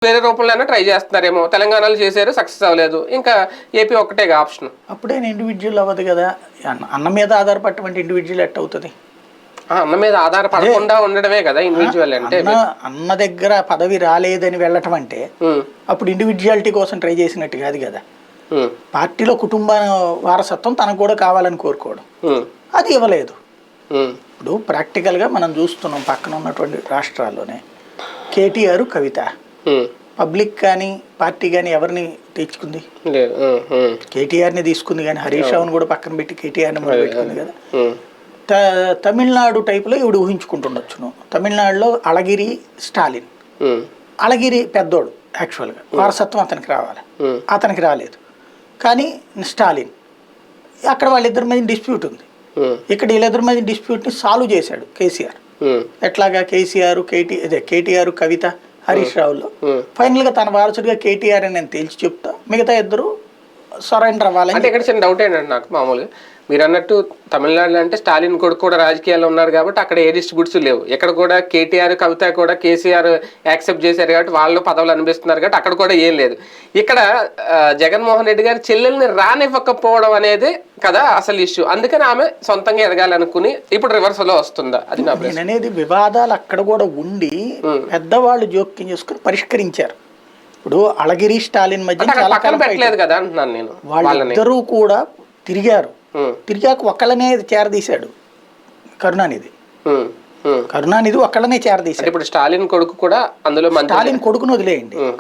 వేరే రూపంలోనే ట్రై చేస్తున్నారేమో. తెలంగాణలో చేశారు, సక్సెస్ అవ్వలేదు, ఇంకా ఏపీ ఒక్కటేగా ఆప్షన్. అప్పుడైనా ఇండివిజువల్ అవ్వదు కదా. అన్న మీద ఆధారపడటం ఇండివిజువల్ ఎట్ అవుతుంది? అన్న మీద ఆధారపడకుండా ఉండడమే కదా ఇండివిజువల్ అంటే. అన్న దగ్గర పదవి రాలేదని వెళ్ళటం అంటే అప్పుడు ఇండివిజువాలిటీ కోసం ట్రై చేసినట్టు కాదు కదా. పార్టీలో కుటుంబ వారసత్వం తనకు కూడా కావాలని కోరుకోవడం, అది ఇవ్వలేదు. ఇప్పుడు ప్రాక్టికల్గా మనం చూస్తున్నాం పక్కన ఉన్నటువంటి రాష్ట్రాల్లోనే కేటీఆర్, కవిత పబ్లిక్ కానీ పార్టీ కానీ ఎవరిని తెచ్చుకుంది? కేటీఆర్ని తీసుకుంది, కానీ హరీష్ రావుని కూడా పక్కన పెట్టి కేటీఆర్ని మొదలు పెట్టుకుంది కదా. తమిళనాడు టైపులో ఇవిడు ఊహించుకుంటుండొచ్చును. తమిళనాడులో అళగిరి, స్టాలిన్. అళగిరి పెద్దోడు, యాక్చువల్గా వారసత్వం అతనికి రావాలి, అతనికి రాలేదు. కానీ స్టాలిన్, అక్కడ వాళ్ళిద్దరి మధ్య డిస్ప్యూట్ ఉంది. ఇక్కడ వీళ్ళిద్దరి మధ్య డిస్ప్యూట్ని సాల్వ్ చేశాడు కేసీఆర్. ఎట్లాగా? కేటీఆర్, కవిత, హరీష్ రావులో ఫైనల్గా తన వారసుడిగా కేటీఆర్ అని నేను తేల్చి చెప్తా, మిగతా ఇద్దరు సరెండర్ అవ్వాలి. అంటే ఇక్కడ చిన్న డౌట్ ఏంటంటే నాకు, మామూలుగా మీరు అన్నట్టు తమిళనాడులో అంటే స్టాలిన్ కొడుకు కూడా రాజకీయాల్లో ఉన్నారు కాబట్టి అక్కడ ఏ డిస్ట్రిబ్యూట్స్ లేవు. ఇక్కడ కూడా కేటీఆర్, కవిత కూడా కేసీఆర్ యాక్సెప్ట్ చేశారు కాబట్టి వాళ్ళు పదవులు అనిపిస్తున్నారు కాబట్టి అక్కడ కూడా ఏం లేదు. ఇక్కడ జగన్మోహన్ రెడ్డి గారి చెల్లెల్ని రానివ్వకపోవడం అనేది కదా అసలు ఇష్యూ. అందుకని ఆమె సొంతంగా ఎదగాలనుకుని ఇప్పుడు రివర్స్ లో వస్తుందా? అది నా ప్రశ్న. అనేది వివాదాలు అక్కడ కూడా ఉండి పెద్దవాళ్ళు జోక్యం చేసుకుని పరిష్కరించారు. ఇప్పుడు అళగిరి, స్టాలిన్ మధ్య పక్కన పెట్టలేదు కదా అంటున్నాను నేను. వాళ్ళిద్దరూ కూడా తిరిగారు. తిరిగాక ఒక్కళ్ళనే చేరదీశాడు కరుణానిధి. కరుణానిధి ఒక్కళ్ళనే చేరదీశాడు. ఇప్పుడు స్టాలిన్ కొడుకు కూడా అందులో, స్టాలిన్ కొడుకును వదిలేయండి,